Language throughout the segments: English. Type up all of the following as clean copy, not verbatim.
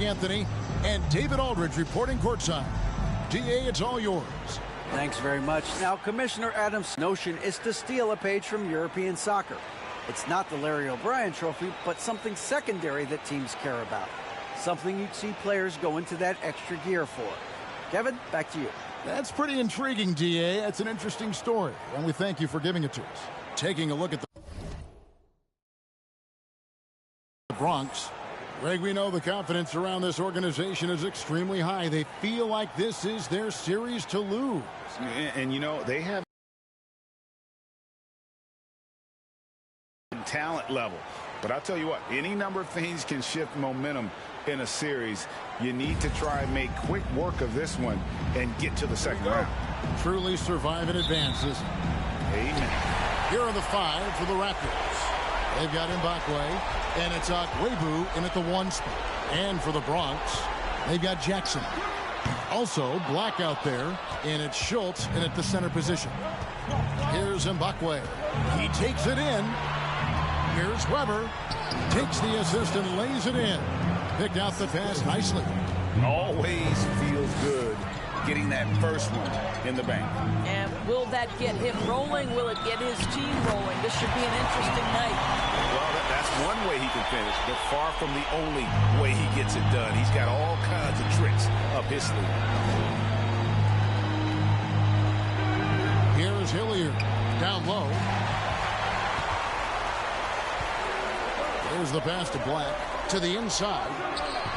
Anthony and David Aldridge reporting courtside. DA, it's all yours. Thanks very much. Now, Commissioner Adams' notion is to steal a page from European soccer. It's not the Larry O'Brien Trophy, but something secondary that teams care about. Something you'd see players go into that extra gear for. Kevin, back to you. That's pretty intriguing, DA. That's an interesting story, and we thank you for giving it to us. Taking a look at the Bronx. Greg, we know the confidence around this organization is extremely high. They feel like this is their series to lose. And you know, they have talent level. But I'll tell you what, any number of things can shift momentum in a series. You need to try and make quick work of this one and get to the second round. Truly survive and advance, isn't it? Amen. Here are the 5 for the Raptors. They've got Mbakwe, and it's Akwebu in at the 1 spot. And for the Bronx, they've got Jackson. Also, Black out there, and it's Schultz in at the center position. Here's Mbakwe. He takes it in. Here's Weber. Takes the assist and lays it in. Picked out the pass nicely. Always feels good getting that first one in the bank. And will that get him rolling? Will it get his team rolling? This should be an interesting night. Well, that's one way he can finish, but far from the only way he gets it done. He's got all kinds of tricks up his sleeve. Here's Hilliard down low. There's the pass to Black to the inside.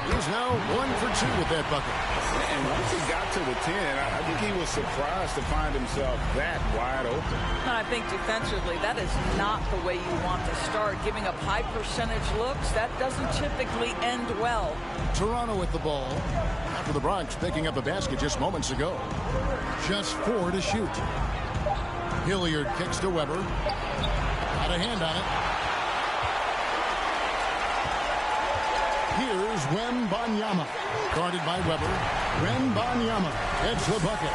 He's now 1 for 2 with that bucket. And once he got to the 10, I think he was surprised to find himself that wide open. And I think defensively, that is not the way you want to start. Giving up high percentage looks, that doesn't typically end well. Toronto with the ball after the Bronx picking up a basket just moments ago. Just 4 to shoot. Hilliard kicks to Weber. Got a hand on it. Here's Wembanyama. Guarded by Weber. Wembanyama gets the bucket.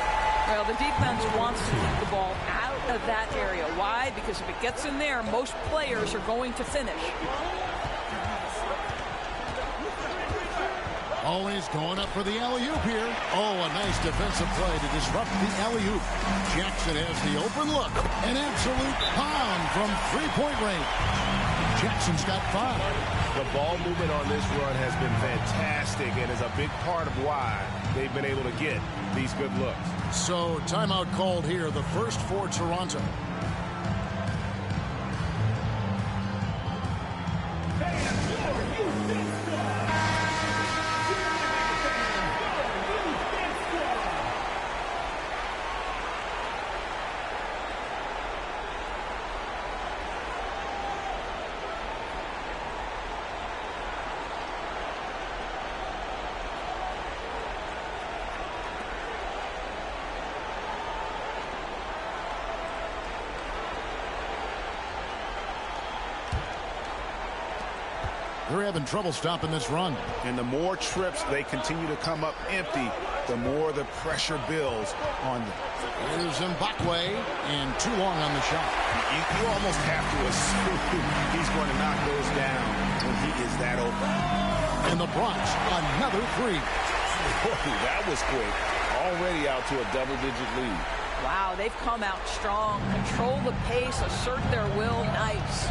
Well, the defense wants to keep the ball out of that area. Why? Because if it gets in there, most players are going to finish. Always going up for the alley-oop here. Oh, a nice defensive play to disrupt the alley-oop. Jackson has the open look. An absolute pound from three-point range. Jackson's got 5. The ball movement on this run has been fantastic and is a big part of why they've been able to get these good looks. So, timeout called here, the first for Toronto. They're having trouble stopping this run. And the more trips they continue to come up empty, the more the pressure builds on them. Here's Mbakwe, and too long on the shot. You almost have to assume he's going to knock those down when he is that open. And the Bronx, another 3. Boy, that was quick. Already out to a double-digit lead. Wow, they've come out strong. Control the pace, assert their will. Nice.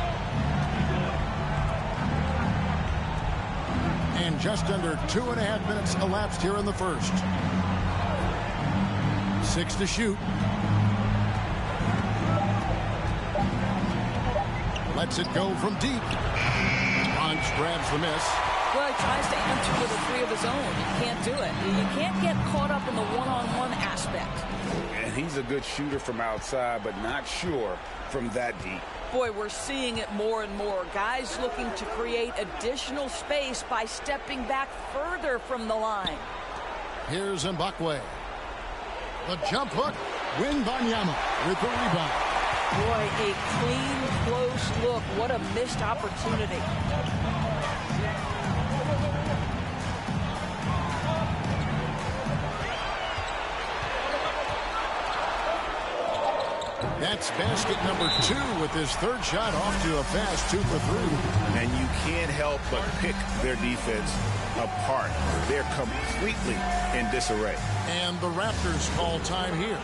And just under 2.5 minutes elapsed here in the first. 6 to shoot. Lets it go from deep. Bronx grabs the miss. Well, he tries to answer with a 3 of his own. He can't do it. You can't get caught up in the one-on-one aspect. And he's a good shooter from outside, but not sure from that deep. Boy, we're seeing it more and more. Guys looking to create additional space by stepping back further from the line. Here's Mbakwe. The jump hook. Wembanyama with the rebound. Boy, a clean, close look. What a missed opportunity. That's basket number 2 with his third shot off to a fast 2 for 3. And you can't help but pick their defense apart. They're completely in disarray. And the Raptors call time here.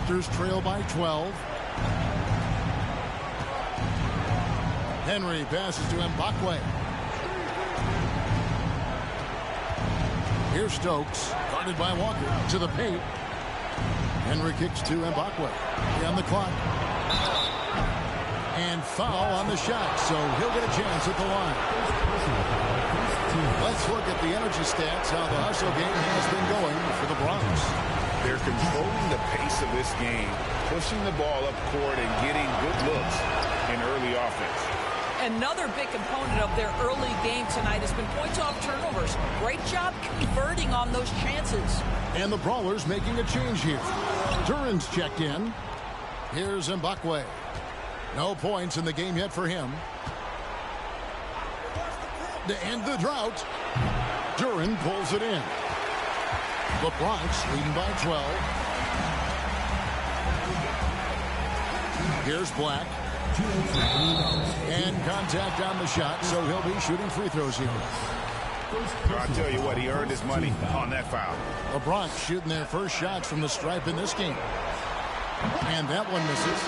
Raptors trail by 12. Henry passes to Mbakwe. Here's Stokes, guarded by Walker, to the paint. Henry kicks to Mbakwe. On the clock. And foul on the shot, so he'll get a chance at the line. Let's look at the energy stats, how the hustle game has been going for the Bronx. They're controlling the pace of this game, pushing the ball up court and getting good looks in early offense. Another big component of their early game tonight has been points off turnovers. Great job converting on those chances. And the Brawlers making a change here. Duran's checked in. Here's Mbakwe. No points in the game yet for him. To end the drought, Duran pulls it in. The Bronx leading by 12. Here's Black. And contact on the shot, so he'll be shooting free throws here. I'll tell you what, he earned his money on that foul. The Bronx shooting their first shots from the stripe in this game. And that one misses.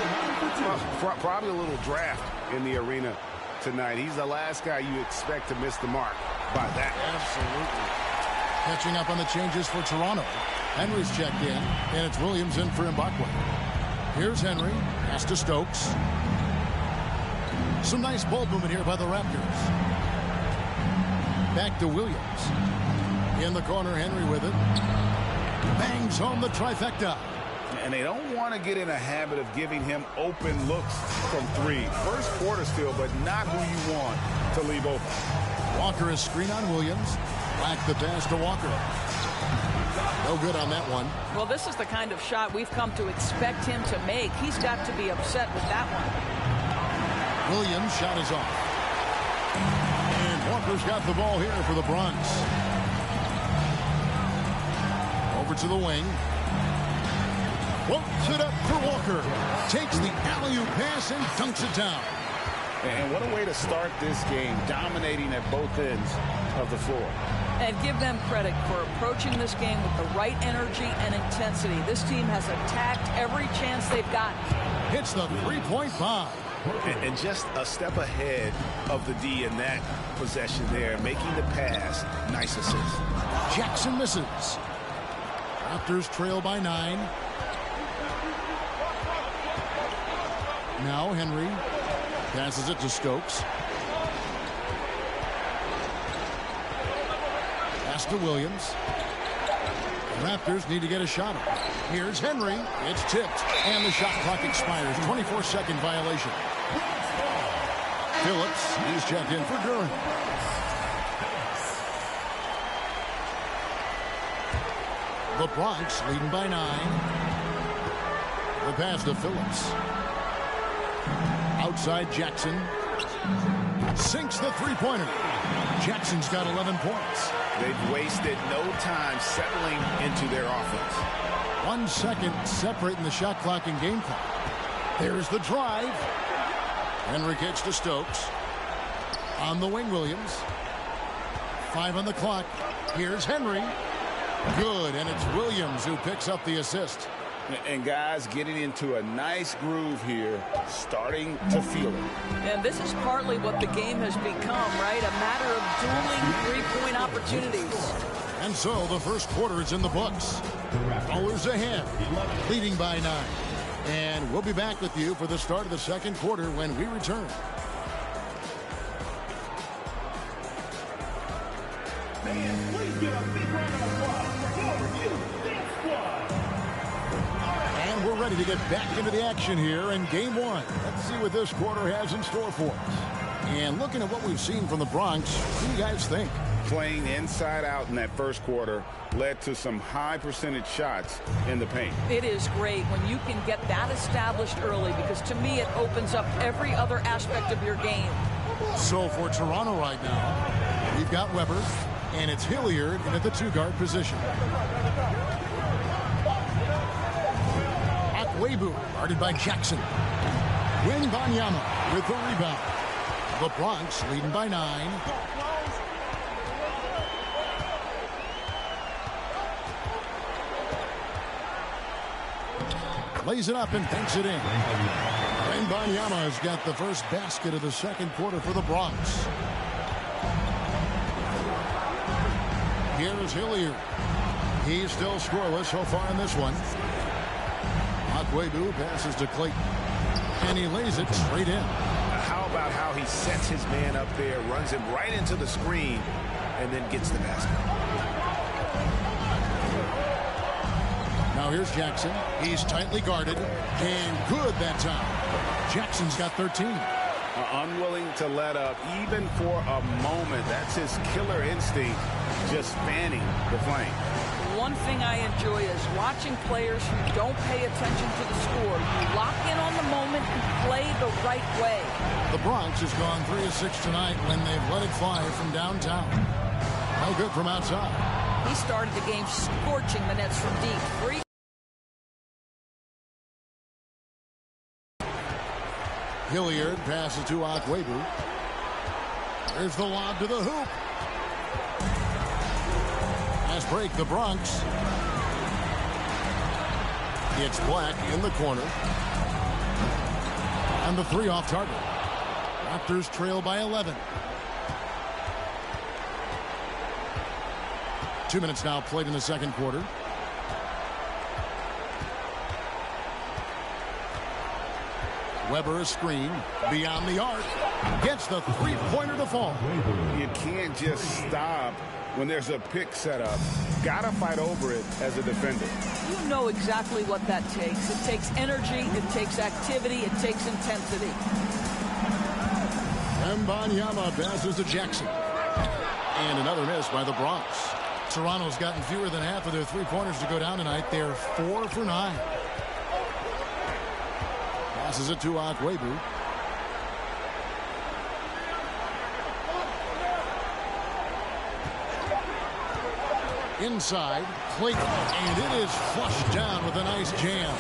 Probably a little draft in the arena tonight. He's the last guy you expect to miss the mark by that. Absolutely. Catching up on the changes for Toronto. Henry's checked in, and it's Williams in for Mbakwe. Here's Henry. Pass to Stokes. Some nice ball movement here by the Raptors. Back to Williams. In the corner, Henry with it. Bangs home the trifecta. And they don't want to get in a habit of giving him open looks from 3. First quarter still, but not who you want to leave open. Walker is screen on Williams. Black the pass to Walker. No good on that one. Well, this is the kind of shot we've come to expect him to make. He's got to be upset with that one. Williams' shot is off. And Walker's got the ball here for the Bronx. Over to the wing. Floats it up for Walker. Takes the alley-oop pass and dunks it down. And what a way to start this game, dominating at both ends of the floor. And give them credit for approaching this game with the right energy and intensity. This team has attacked every chance they've gotten. Hits the three-point bomb. And just a step ahead of the D in that possession there, making the pass. Nice assist. Jackson misses. Raptors trail by 9. Now Henry passes it to Stokes. Pass to Williams. The Raptors need to get a shot up. Here's Henry. It's tipped, and the shot clock expires. 24-second violation. Phillips, he's checked in for Duran. The Bronx leading by 9. The pass to Phillips. Outside Jackson. Sinks the three-pointer. Jackson's got 11 points. They've wasted no time settling into their offense. 1 second separating the shot clock and game clock. There's the drive. Henry kicks to Stokes. On the wing, Williams. 5 on the clock. Here's Henry. Good, and it's Williams who picks up the assist. And guys getting into a nice groove here, starting to feel it. And this is partly what the game has become, right? A matter of dueling three-point opportunities. And so the first quarter is in the books. Brawlers ahead, leading by 9. And we'll be back with you for the start of the second quarter when we return. Please give a big round of applause for your review. And we're ready to get back into the action here in game 1. Let's see what this quarter has in store for us. And looking at what we've seen from the Bronx, what do you guys think? Playing inside out in that first quarter led to some high percentage shots in the paint. It is great when you can get that established early, because to me it opens up every other aspect of your game. So for Toronto right now, we've got Weber, and it's Hilliard in at the 2-guard position. Webu, guarded by Jackson. Wembanyama with the rebound. The Bronx leading by 9. Lays it up and banks it in. Wembanyama has got the first basket of the second quarter for the Bronx. Here's Hilliard. He's still scoreless so far in this one. Webu passes to Clayton, and he lays it straight in. How about how he sets his man up there, runs him right into the screen, and then gets the basket. Now here's Jackson. He's tightly guarded, and good that time. Jackson's got 13. Unwilling to let up, even for a moment. That's his killer instinct, just fanning the flame. One thing I enjoy is watching players who don't pay attention to the score. You lock in on the moment and play the right way. The Bronx has gone 3 of 6 tonight when they've let it fly from downtown. No good from outside. He started the game scorching the nets from deep. Hilliard passes to Webu. There's the lob to the hoop. Fast break, the Bronx. It's Black in the corner. And the 3 off target. Raptors trail by 11. 2 minutes now played in the second quarter. Weber a screen beyond the arc. Gets the three-pointer to fall. You can't just stop when there's a pick set up. Gotta fight over it as a defender. You know exactly what that takes. It takes energy, it takes activity, it takes intensity. Wembanyama passes to Jackson. And another miss by the Bronx. Toronto's gotten fewer than half of their three-pointers to go down tonight. They're 4 for 9. Passes it to Webu. Inside, Clayton, and it is flushed down with a nice jam.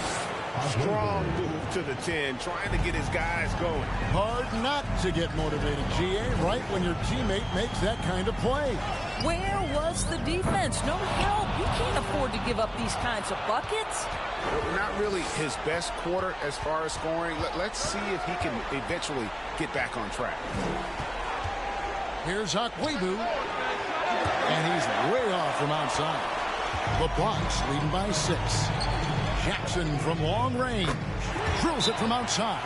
Strong move to the 10, trying to get his guys going. Hard not to get motivated, GA, right when your teammate makes that kind of play. Where was the defense? No help. You can't afford to give up these kinds of buckets. Not really his best quarter as far as scoring. Let's see if he can eventually get back on track. Here's Webu. And he's way off from outside. The Bronx leading by 6. Jackson from long range drills it from outside.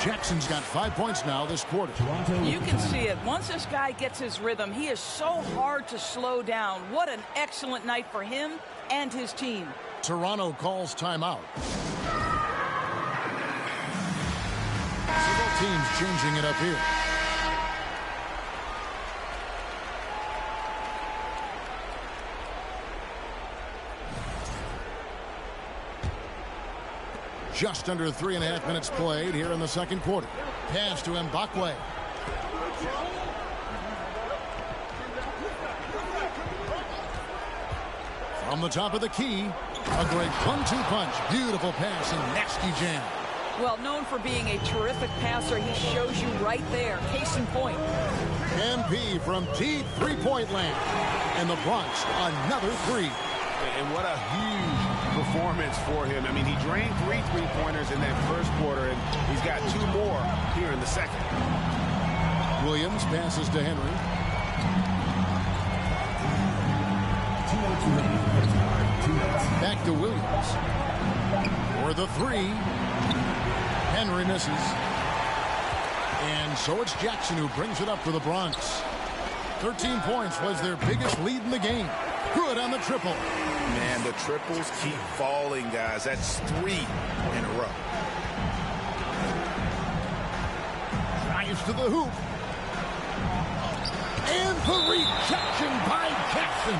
Jackson's got 5 points now this quarter. You can see it. Once this guy gets his rhythm, he is so hard to slow down. What an excellent night for him and his team. Toronto calls timeout. Several teams changing it up here. Just under 3.5 minutes played here in the second quarter. Pass to Mbakwe. From the top of the key, a great 1-2 punch. Beautiful pass and nasty jam. Well, known for being a terrific passer, he shows you right there. Case in point. MP from deep three-point land. And the Bronx, another 3. And what a huge performance for him. I mean, he drained 3 three-pointers in that first quarter, and he's got 2 more here in the second. Williams passes to Henry. Back to Williams. For the 3. Henry misses. And so it's Jackson who brings it up for the Bronx. 13 points was their biggest lead in the game. Good on the triple. Man, the triples keep falling, guys. That's 3 in a row. Drives to the hoop. And the rejection by Jackson.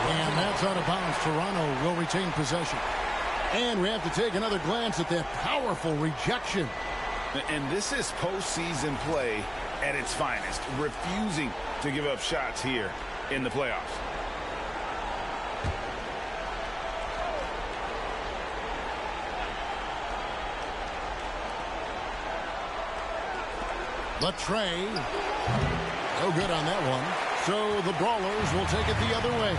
And that's out of bounds. Toronto will retain possession. And we have to take another glance at that powerful rejection. And this is postseason play at its finest. Refusing to give up shots here in the playoffs. The tray. No good on that one. So the Brawlers will take it the other way.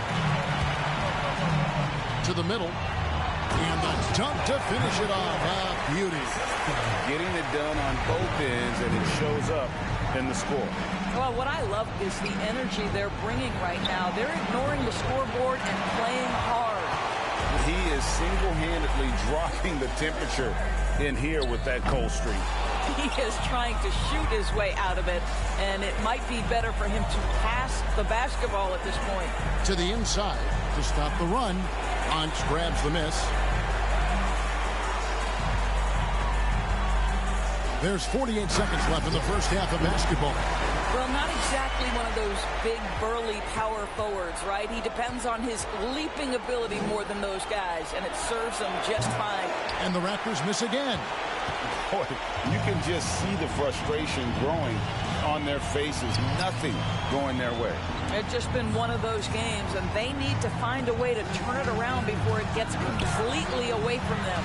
To the middle. And the dunk to finish it off. Ah, beauty. Getting it done on both ends, and it shows up in the score. Well, what I love is the energy they're bringing right now. They're ignoring the scoreboard and playing hard. He is single-handedly dropping the temperature in here with that cold streak. He is trying to shoot his way out of it, and it might be better for him to pass the basketball at this point. To the inside to stop the run. Hunt grabs the miss. There's 48 seconds left in the first half of basketball. Well, not exactly one of those big, burly power forwards, right? He depends on his leaping ability more than those guys, and it serves him just fine. And the Raptors miss again. Boy, you can just see the frustration growing on their faces. Nothing going their way. It's just been one of those games, and they need to find a way to turn it around before it gets completely away from them.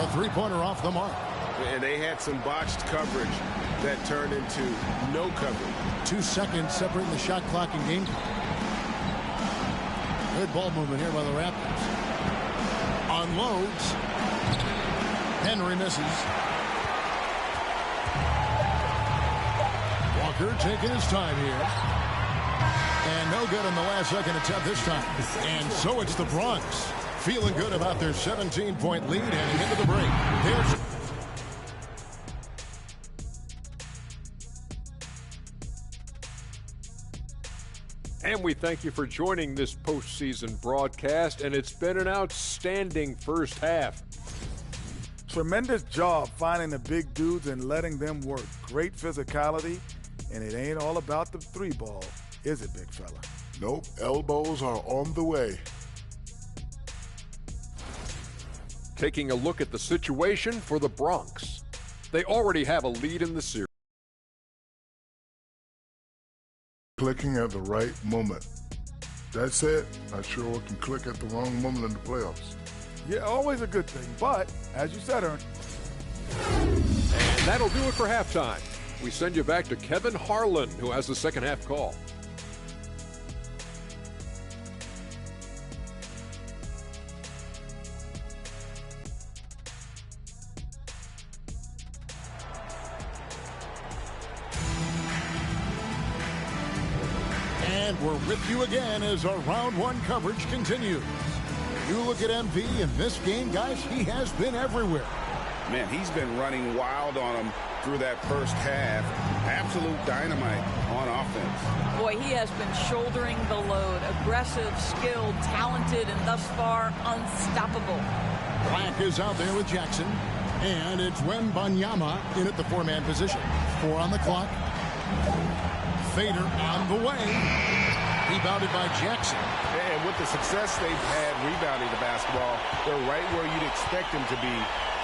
A three-pointer off the mark. And they had some botched coverage that turned into no coverage. 2 seconds separating the shot clock and game. Good ball movement here by the Raptors. Unloads. Henry misses. Walker taking his time here. And no good on the last second attempt this time. And so it's the Bronx feeling good about their 17-point lead heading into the break. There's And we thank you for joining this postseason broadcast, and it's been an outstanding first half. Tremendous job finding the big dudes and letting them work. Great physicality, and it ain't all about the three ball, is it, big fella? Nope, elbows are on the way. Taking a look at the situation for the Bronx. They already have a lead in the series. Clicking at the right moment. That said, not sure what can click at the wrong moment in the playoffs. Yeah, always a good thing, but, as you said, Ern. And that'll do it for halftime. We send you back to Kevin Harlan, who has the second half call. And we're with you again as our round one coverage continues. You look at MV in this game, guys, he has been everywhere. Man, he's been running wild on them through that first half. Absolute dynamite on offense. Boy, he has been shouldering the load. Aggressive, skilled, talented, and thus far unstoppable. Black is out there with Jackson. And it's Wembanyama in at the four-man position. 4 on the clock. Fader on the way. Rebounded by Jackson. And with the success they've had rebounding the basketball, they're right where you'd expect them to be,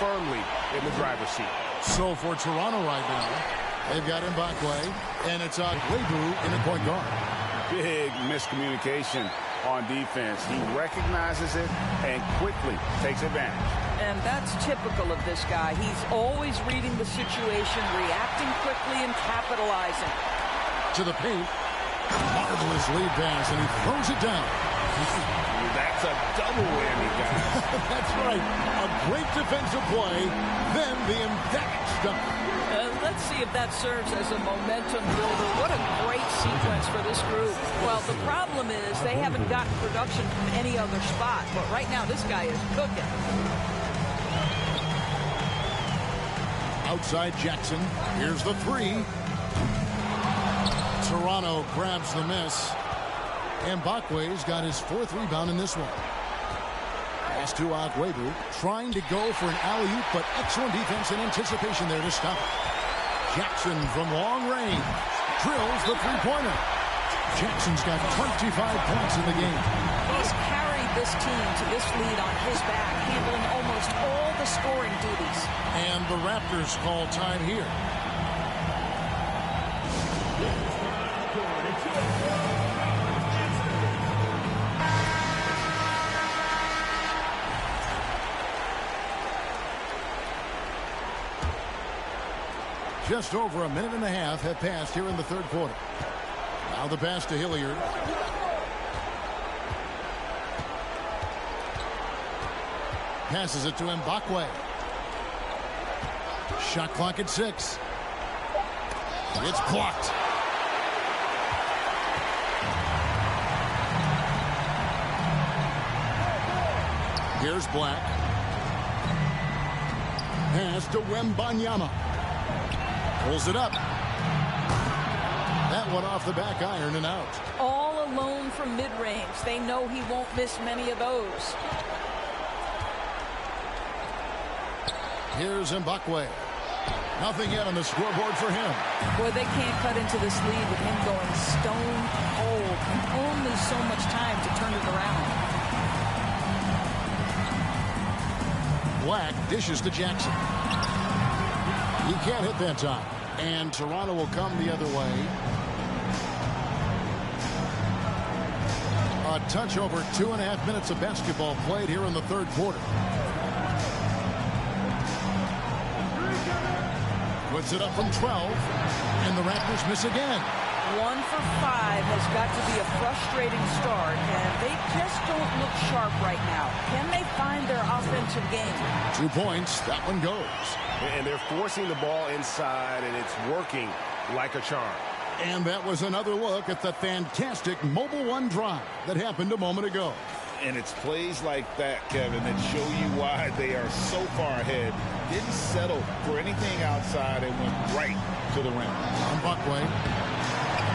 firmly in the driver's seat. So for Toronto right now, they've got Mbakwe, and it's Webu in the point guard. Big miscommunication on defense. He recognizes it and quickly takes advantage. And that's typical of this guy. He's always reading the situation, reacting quickly, and capitalizing. To the paint. Marvelous lead pass, and he throws it down. That's a double whammy, guys. That's right. A great defensive play, then the emphatic stop. Let's see if that serves as a momentum builder. What a great sequence for this group. Well, the problem is they haven't gotten production from any other spot, but right now this guy is cooking. Outside Jackson. Here's the three. Toronto grabs the miss. Mbakwe's got his 4th rebound in this one. Pass to Webu, trying to go for an alley-oop, but excellent defense and anticipation there to stop it. Jackson from long range drills the three-pointer. Jackson's got 25 points in the game. He's carried this team to this lead on his back, handling almost all the scoring duties. And the Raptors call time here. Just over a minute and a half have passed here in the third quarter. Now the pass to Hilliard. Passes it to Mbakwe. Shot clock at 6. It's blocked. Here's Black. Pass to Wembanyama. Pulls it up. That one off the back iron and out. All alone from mid-range. They know he won't miss many of those. Here's Mbakwe. Nothing yet on the scoreboard for him. Boy, they can't cut into this lead with him going stone cold and only so much time to turn it around. Black dishes to Jackson. He can't hit that time. And Toronto will come the other way. A touch over 2.5 minutes of basketball played here in the third quarter. Puts it up from 12. And the Raptors miss again. 1 for 5 has got to be a frustrating start, and they just don't look sharp right now. Can they find their offensive game? 2 points. That one goes. And they're forcing the ball inside, and it's working like a charm. And that was another look at the fantastic Mobile One drive that happened a moment ago. And it's plays like that, Kevin, that show you why they are so far ahead. Didn't settle for anything outside and went right to the rim. Mbakwe.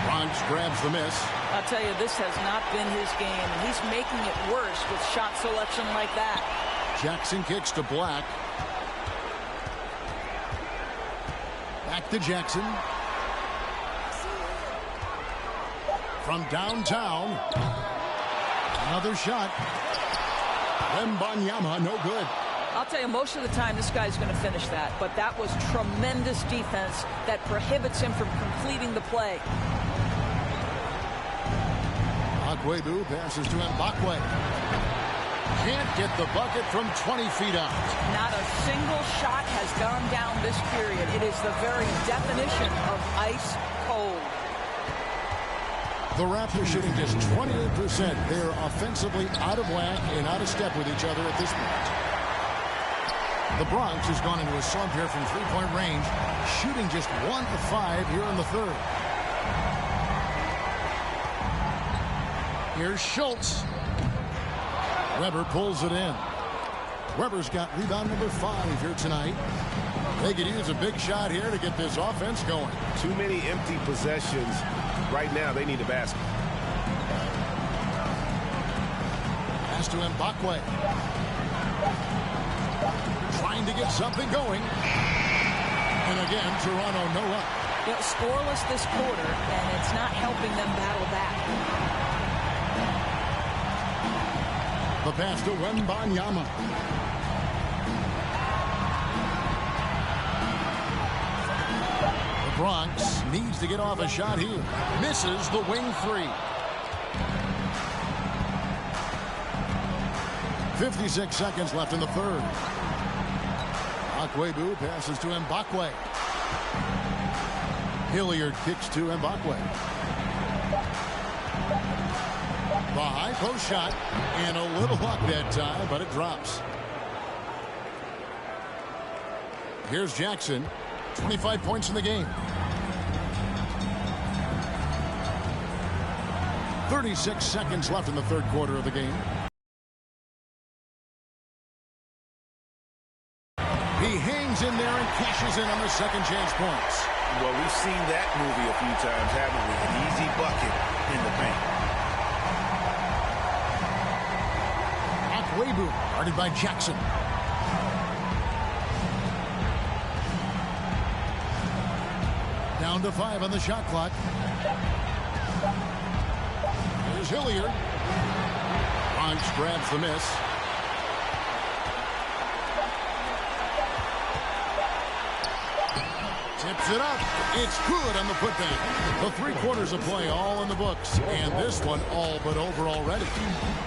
Bronx grabs the miss. I'll tell you, this has not been his game, and he's making it worse with shot selection like that. Jackson kicks to Black. Back to Jackson. From downtown. Another shot. Wembanyama, no good. I'll tell you, most of the time this guy's going to finish that, but that was tremendous defense that prohibits him from completing the play. Akwebu passes to Mbakwe. Can't get the bucket from 20 feet out. Not a single shot has gone down this period. It is the very definition of ice cold. The Raptors shooting just 28%. They're offensively out of whack and out of step with each other at this point. The Bronx has gone into a slump here from three-point range, shooting just 1 of 5 here in the third. Here's Schultz. Weber pulls it in. Weber's got rebound number 5 here tonight. They could use a big shot here to get this offense going. Too many empty possessions. Right now, they need a basket. Pass to Mbakwe. Trying to get something going. And again, Toronto no up. You know, scoreless this quarter, and it's not helping them battle back. The pass to Wembanyama. The Bronx needs to get off a shot here. Misses the wing 3. 56 seconds left in the third. Akwebu passes to Mbakwe. Hilliard kicks to Mbakwe. The high post shot, and a little luck that time, but it drops. Here's Jackson. 25 points in the game. 36 seconds left in the third quarter of the game. He hangs in there and cashes in on the second chance points. Well, we've seen that movie a few times, haven't we? An easy bucket in the paint. Akwebu, guarded by Jackson. Down to 5 on the shot clock. Here's Hilliard. Bronx grabs the miss. Tips it up. It's good on the putback. The 3 quarters of play all in the books. And this one all but over already.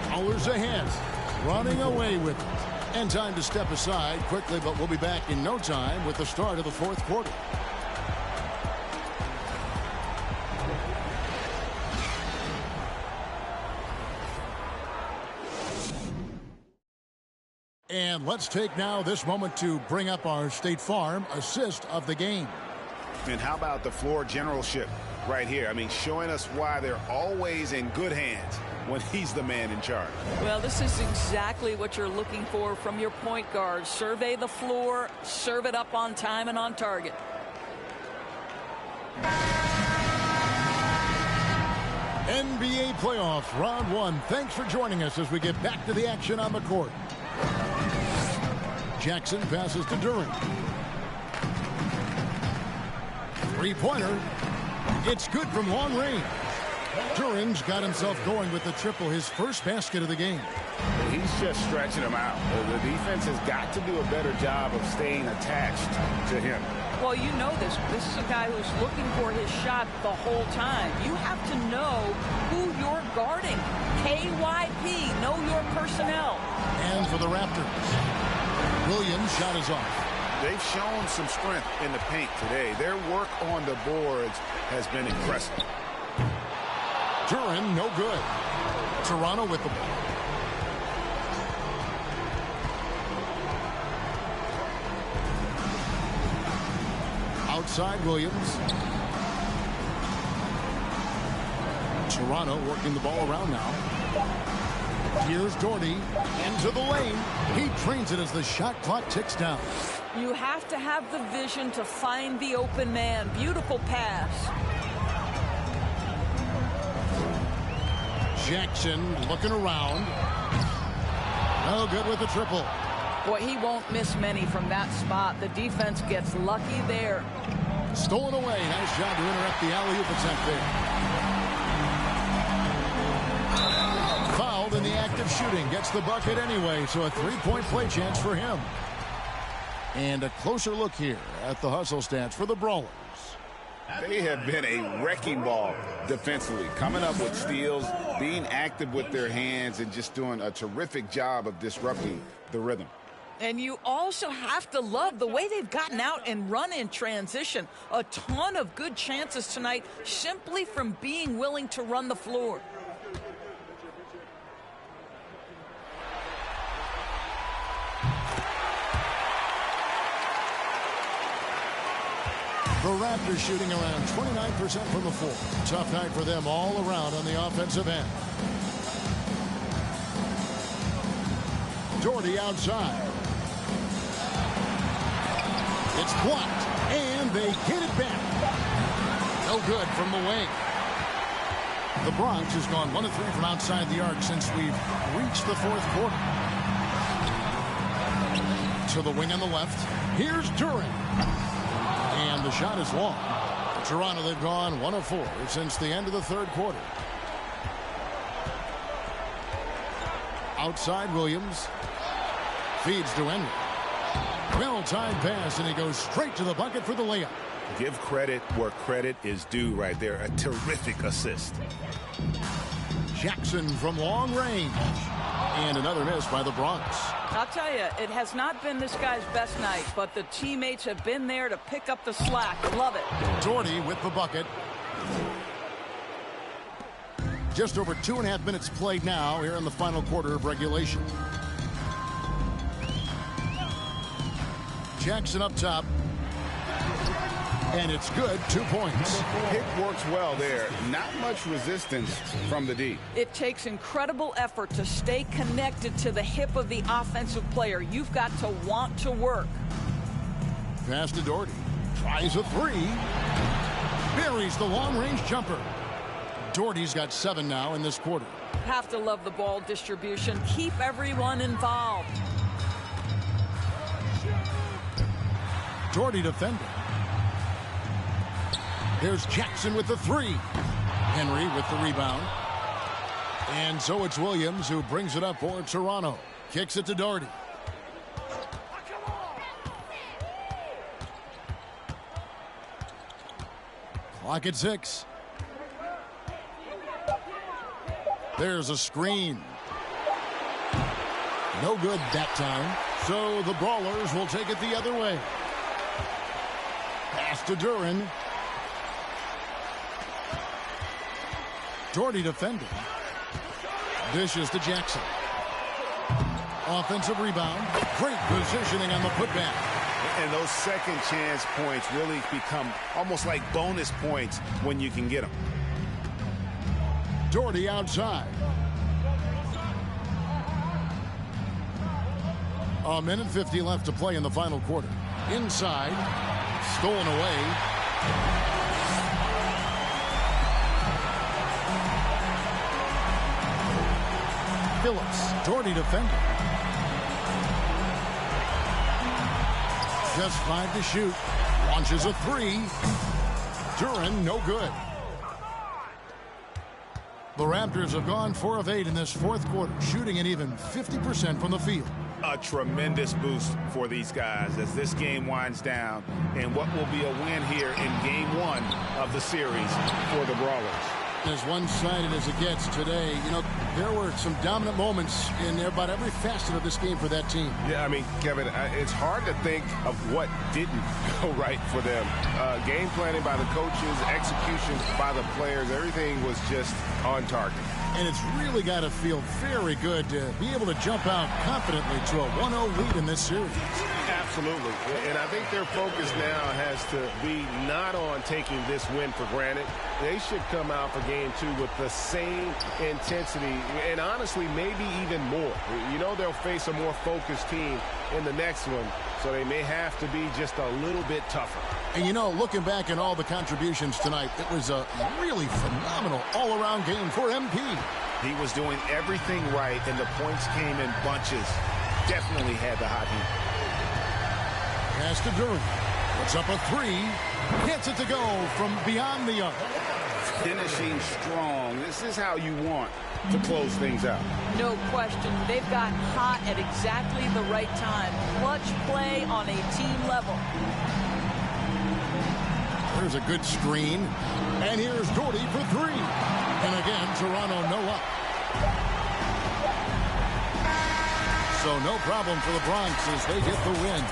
Hours ahead. Running away with it. And time to step aside quickly, but we'll be back in no time with the start of the 4th quarter. And let's take now this moment to bring up our State Farm assist of the game. And how about the floor generalship right here? I mean, showing us why they're always in good hands when he's the man in charge. Well, this is exactly what you're looking for from your point guard. Survey the floor, serve it up on time and on target. NBA playoffs, round 1. Thanks for joining us as we get back to the action on the court. Jackson passes to Duren. 3-pointer. It's good from long range. Duren's got himself going with the triple, his first basket of the game. He's just stretching him out. The defense has got to do a better job of staying attached to him. Well, you know this. This is a guy who's looking for his shot the whole time. You have to know who you're guarding. KYP, know your personnel. And for the Raptors, Williams' shot is off. They've shown some strength in the paint today. Their work on the boards has been impressive. Duren, no good. Toronto with the ball. Outside Williams. Toronto working the ball around now. Here's Doherty into the lane. He trains it as the shot clock ticks down. You have to have the vision to find the open man. Beautiful pass. Jackson looking around. No good with the triple. Boy, he won't miss many from that spot. The defense gets lucky there. Stolen away. Nice job to interrupt the alley-oop attempt there. Fouled in the act of shooting. Gets the bucket anyway, so a 3-point play chance for him. And a closer look here at the hustle stats for the Brawlers. They have been a wrecking ball defensively, coming up with steals, being active with their hands, and just doing a terrific job of disrupting the rhythm. And you also have to love the way they've gotten out and run in transition. A ton of good chances tonight simply from being willing to run the floor. The Raptors shooting around 29% from the floor. Tough night for them all around on the offensive end. Doherty outside. It's blocked, and they hit it back. No good from the wing. The Bronx has gone 1 of 3 from outside the arc since we've reached the 4th quarter. To the wing on the left. Here's Duren. And the shot is long. Toronto, they've gone 1 of 4 since the end of the 3rd quarter. Outside Williams. Feeds to Henry. Well-timed pass, and he goes straight to the bucket for the layup. Give credit where credit is due right there. A terrific assist. Jackson from long range. And another miss by the Bronx. I'll tell you, it has not been this guy's best night, but the teammates have been there to pick up the slack. Love it. Doherty with the bucket. Just over 2.5 minutes played now here in the final quarter of regulation. Jackson up top. And it's good. 2 points. Pick works well there. Not much resistance from the D. It takes incredible effort to stay connected to the hip of the offensive player. You've got to want to work. Pass to Doherty. Tries a 3. Buries the long-range jumper. Doherty's got 7 now in this quarter. Have to love the ball distribution. Keep everyone involved. Doherty defending. There's Jackson with the three. Henry with the rebound. And so it's Williams who brings it up for Toronto. Kicks it to Doherty. Clock at 6. There's a screen. No good that time. So the Brawlers will take it the other way. Pass to Duran. Doherty defending. Dishes to Jackson. Offensive rebound. Great positioning on the putback. And those second chance points really become almost like bonus points when you can get them. Doherty outside. A minute 50 left to play in the final quarter. Inside. Stolen away. Phillips. Doherty defending. Just 5 to shoot. Launches a three. Duran, no good. The Raptors have gone 4 of 8 in this fourth quarter, shooting an even 50% from the field. A tremendous boost for these guys as this game winds down, and what will be a win here in game 1 of the series for the Brawlers. As one-sided as it gets today, you know, there were some dominant moments in about every facet of this game for that team. Yeah, I mean, Kevin, it's hard to think of what didn't go right for them. Game planning by the coaches, execution by the players, everything was just on target. And it's really got to feel very good to be able to jump out confidently to a 1-0 lead in this series. Absolutely. And I think their focus now has to be not on taking this win for granted. They should come out for game 2 with the same intensity and honestly maybe even more. You know they'll face a more focused team in the next one, so they may have to be just a little bit tougher. And you know, looking back at all the contributions tonight, it was a really phenomenal all-around game for MP. He was doing everything right, and the points came in bunches. Definitely had the hot heat. Pass to Duran. Puts up a three. Gets it to go from beyond the arc. Finishing strong. This is how you want to close things out. No question. They've got hot at exactly the right time. Clutch play on a team level. There's a good screen. And here's Doherty for three. And again, Toronto no up. So no problem for the Bronx as they get the win.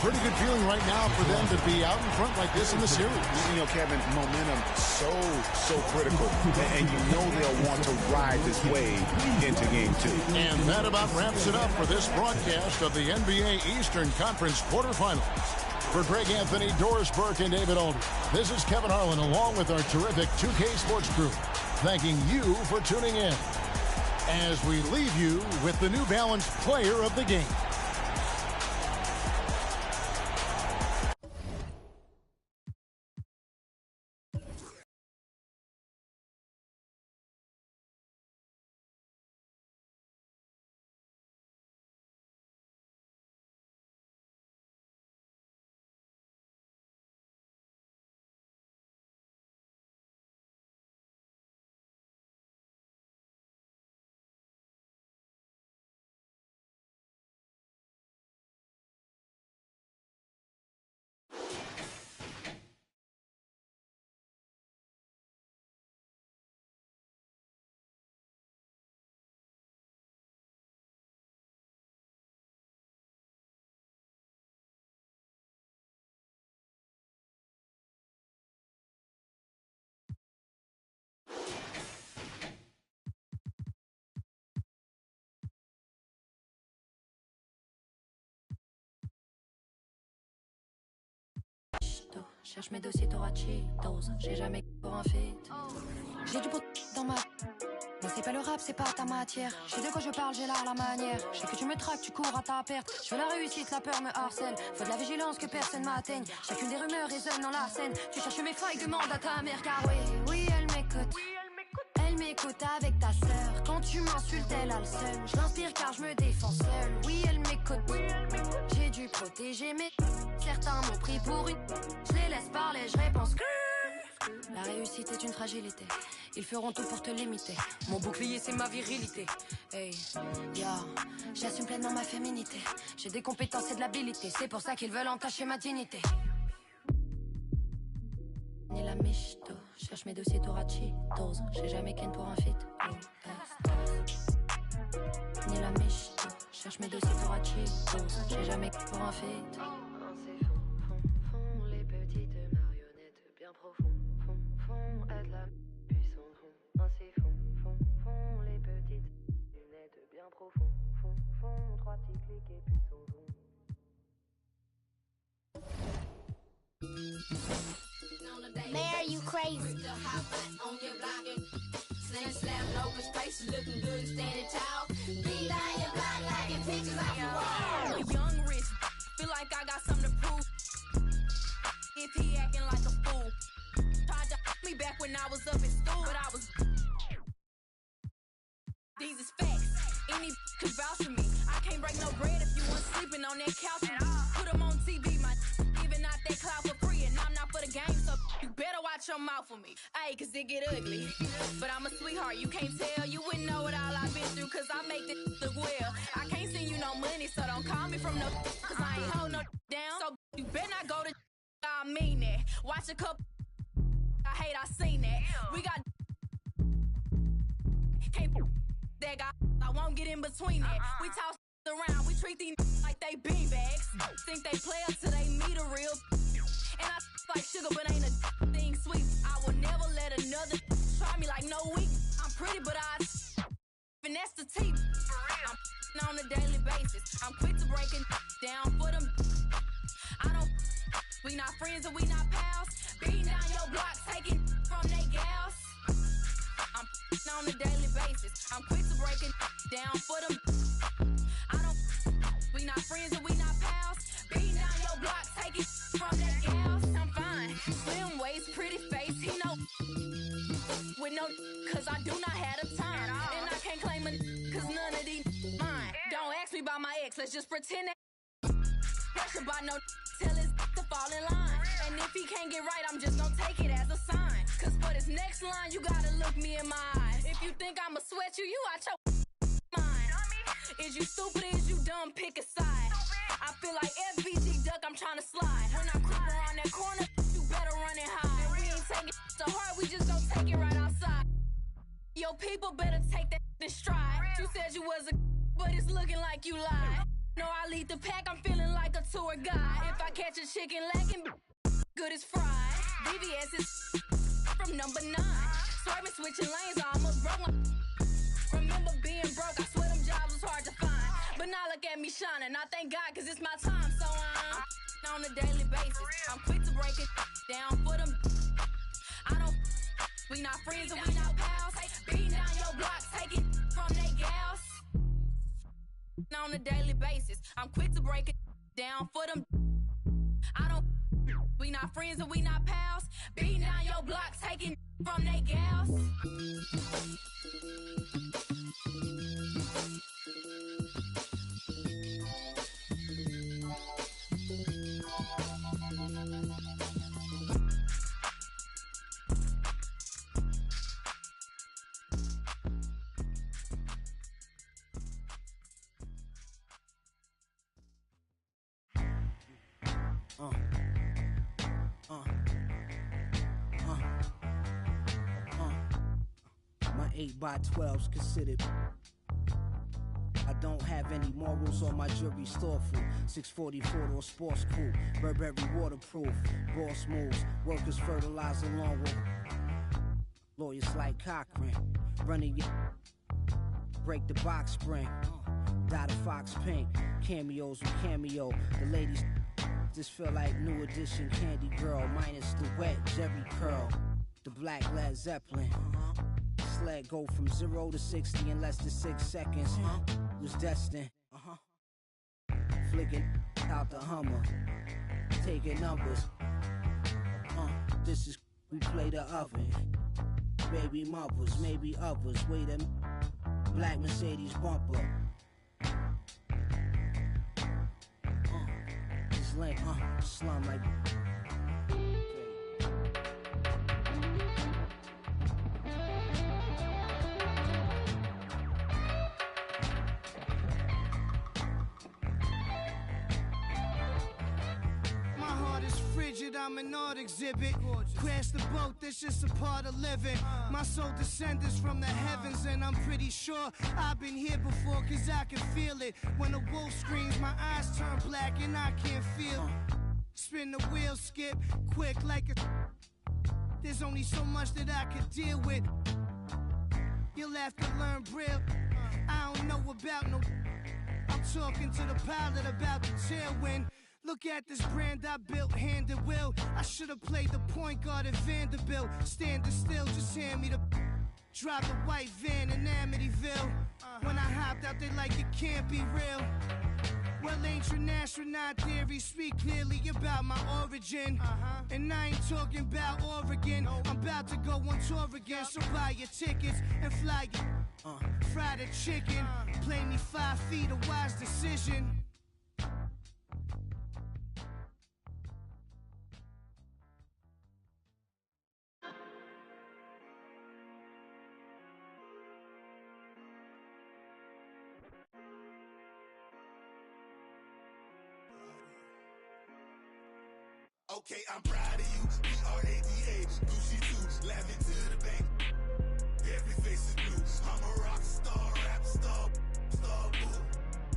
Pretty good feeling right now for them to be out in front like this in the series. You know, Kevin, momentum so critical. And you know they'll want to ride this wave into game 2. And that about wraps it up for this broadcast of the NBA Eastern Conference quarterfinals. For Greg Anthony, Doris Burke, and David Aldridge, this is Kevin Harlan along with our terrific 2K Sports crew, thanking you for tuning in as we leave you with the New Balance Player of the Game. Cherche mes dossiers, t'auras Cheetos. J'ai jamais pour un feat. J'ai du pot dans ma... Mais c'est pas le rap, c'est pas ta matière. Je sais de quoi je parle, j'ai là la manière. Je sais que tu me traques, tu cours à ta perte. Je veux la réussite, la peur me harcèle. Faut de la vigilance que personne m'atteigne. Chacune des rumeurs résonne dans la scène. Tu cherches mes failles, demande à ta mère. Car oui, elle m'écoute. Elle m'écoute avec ta sœur. Quand tu m'insultes, elle a le seum. Je l'inspire car je me défends seule. Oui, elle m'écoute. J'ai dû protéger mes... Certains m'ont pris pour une... Je les laisse parler, je réponds que... La réussite est une fragilité. Ils feront tout pour te limiter. Mon bouclier, c'est ma virilité. Hey, yo, j'assume pleinement ma féminité. J'ai des compétences et de l'habilité. C'est pour ça qu'ils veulent entacher ma dignité. Ni la michto, cherche mes dossiers Torachitos. J'ai jamais ken pour un feat. Ni la michto, cherche mes dossiers Torachitos. J'ai jamais ken pour un feat. Les petites marionnettes bien profondes, aide la puissance, ainsi font, les petites lunettes bien profondes, 3 petits clics et puis s'en vont. Mayor, you crazy. Slam, open space, looking good, standing tall. Be down your block, liking pictures off the wall. Young rich, feel like I got something to prove. If he acting like a fool, tried to me back when I was up in school, but I was. These is facts. Any could vouch for me. I can't break no bread if you weren't sleeping on that couch with me. Put them on TV, my giving out that clout for free, and I'm not for the game, so you better watch your mouth for me. Ayy, cause it get ugly. But I'm a sweetheart, you can't tell. You wouldn't know what all I've been through, cause I make this look well. I can't send you no money, so don't call me from no, cause I ain't hold no down. So you better not go to, I mean that. Watch a couple, I hate I seen that. We got, can't that guy, I won't get in between that. We toss around, we treat these like they beanbags. Think they play up till they meet a real. And I like sugar, but ain't a thing sweet. I will never let another try me like no weak. I'm pretty, but I finesse the teeth. I'm on a daily basis. I'm quick to break it down for them. I don't. We not friends and we not pals. Beating down your block, taking from they gals. I'm on a daily basis. I'm quick to break it down for them. I don't. We not friends and we not pals. Beating down your block, taking from they gals. I'm fine. Slim waist, pretty face. He know. With no, cause I do not have the time. And I can't claim it, cause none of these mine. Don't ask me about my ex, let's just pretend that. Pressure by no, tell his to fall in line. And if he can't get right, I'm just gonna take it as a sign. Cause for this next line, you gotta look me in my eyes. If you think I'ma sweat you, you out your mind. Is you stupid or is you dumb? Pick a side. I feel like FBG duck, I'm trying to slide. When I creep around that corner, you better run and hide. And we ain't taking it to heart, we just don't take it right outside. Yo, people better take that in stride. You said you was a, but it's looking like you lied. No, I lead the pack, I'm feeling like a tour guide. If I catch a chicken lacking, good as fried. VVS is from number 9. Swerving, switching lanes, I almost broke my. Remember being broke, I swear them jobs was hard to find. But now look at me shining, I thank God cause it's my time. So I'm on a daily basis. I'm quick to break it down for them. I don't, we not friends and we not pals. Beating down your block, take it from they gals. On a daily basis, I'm quick to break it down for them. I don't, we not friends and we not pals. Beating down your block, taking from they gals. My 8x12's considered. I don't have any morals on my jury's thoughtful. 644 or sports cool. Burberry waterproof. Boss moves. Workers fertilize along with lawyers like Cochran. Running your break the box spring. Dot a fox pink. Cameos with cameo. The ladies just feel like new edition Candy Girl. Minus the wet Jerry curl. The black Led Zeppelin. Sled go from 0 to 60 in less than 6 seconds. Was destined. Flicking out the Hummer. Taking numbers. This is we play the oven. Baby mothers, maybe others. Wait a black Mercedes bumper. This link, slum like. midget, I'm an art exhibit. Crash the boat, that's just a part of living. My soul descends from the heavens, and I'm pretty sure I've been here before, cause I can feel it. When a wolf screams, my eyes turn black and I can't feel. Spin the wheel, skip, quick like a... There's only so much that I could deal with. You'll have to learn Braille. I don't know about no... I'm talking to the pilot about the tailwind. Look at this brand I built, hand and will. I should have played the point guard at Vanderbilt. Standing still, just hand me the... Drive the white van in Amityville. When I hopped out, they like, it can't be real. Well, ancient astronaut theory speak clearly about my origin. And I ain't talking about Oregon. I'm about to go on tour again, so buy your tickets and fly your... Fry the chicken. Play me 5 feet, a wise decision. Okay, I'm proud of you. B-R-A-D-A, Gucci too, laughing to the bank. Every face is blue. I'm a rock star, rap star, star boo.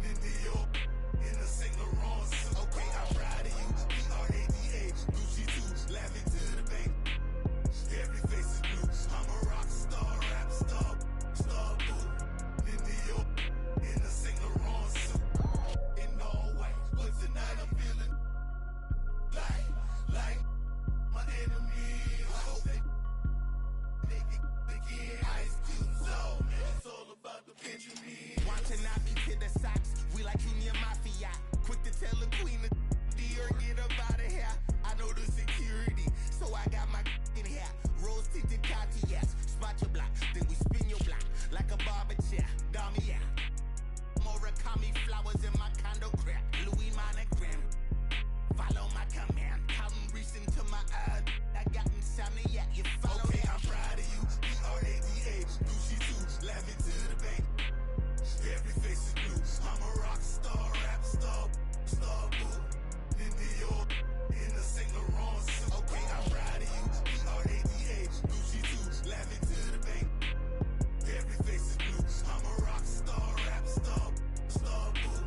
In New York, in a Saint Laurent suit. Okay, I'm proud of you. B-R-A-D-A, Gucci too, laughing to the bank. Every face is blue. I'm a rock star, rap star, star boo. In New York, in a Saint Laurent suit. In all white, but tonight I'm feeling like my enemy. I hope they get Ice Cube's on. It's all about the Benjamin. Watching out to the socks, we like Junior Mafia. Quick to tell the queen of Dior, get up out of here. I know the security, so I got my in here. Rose tinted Cartiers, spot your block, then we spin your block like a barber chair. Dummy, yeah. Murakami flowers in my condo crap. Louis monogram. Follow my command. Counting reaching to my eye. I got insomnia. You follow. Okay, I'm proud of you. B-R-A-D-A. Gucci too. Laughing to the bank. Every face is blue. I'm a rock star, rap star, star boo. In New York, in a Saint Laurent suit. Okay, I'm proud of you. B-R-A-D-A. Gucci too. Laughing to the bank. Every face is blue. I'm a rock star, rap star, star boo.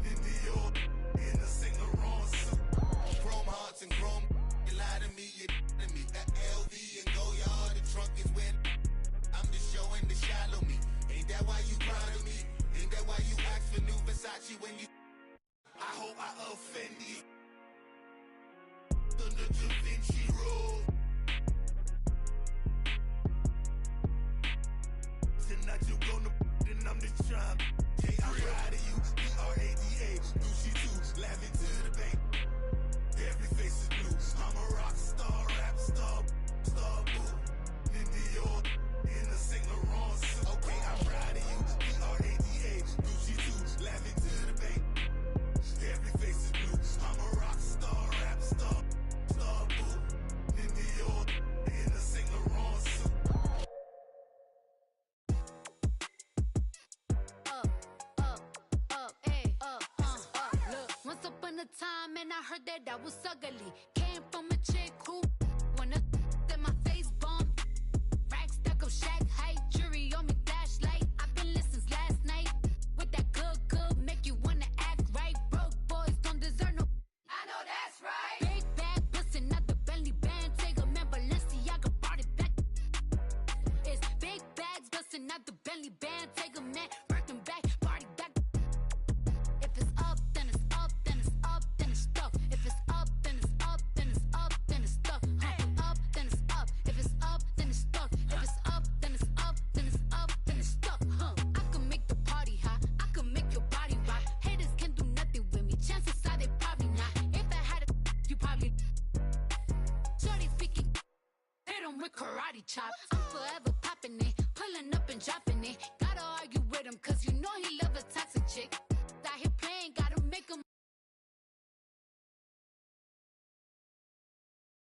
In New York, in a Saint Laurent suit. Chrome hearts and chrome, you lie to me, you to me. That LV and Goyard, the trunk is wet. I'm just showing the shallow me. Ain't that why you proud of me? Ain't that why you ask for new Versace when you... I hope I offend you. Thunder Da Vinci Road. Tonight you're gonna and I'm the charm. Hey, I'm proud of you. B-R-A-D-A, Gucci too, laughing to the bank. Every face is blue. I'm a rock star, rap star, star boo. In New York, in a Saint Laurent suit. Okay, I'm proud of you. B-R-A-D-A, Gucci too, laughing to the bank. Every face is blue. I'm a rock star, rap star, star boo. In New York, in a Saint Laurent suit. Once upon a time, and I heard that I was ugly. Came from a chick who wanna in my face bomb. Rack stuck up shack height, jury on me flashlight. I've been listening last night. With that good, make you wanna act right. Broke boys don't deserve no. I know that's right. Big bag, bustin' out the Bentley band. Take a man, Balenciaga brought it back. It's big bags, bustin' out the Bentley band. Take a man, working back, party back. If it's up, then it's up, then it's up, then it's stuff. If it's up, then it's up, then it's up, then it's stuff. Up, then it's up. If it's up, then it's stuck. If it's up, then it's up, then it's up, then it's stuck. I can make the party hot. I can make your body rock. Haters can do nothing with me. Chances are they probably not. If I had a, you probably. Shorty speaking, hit 'em with karate chop. I'm forever popping it, pulling up and dropping it. Gotta argue with him, cause you know he love a toxic chick.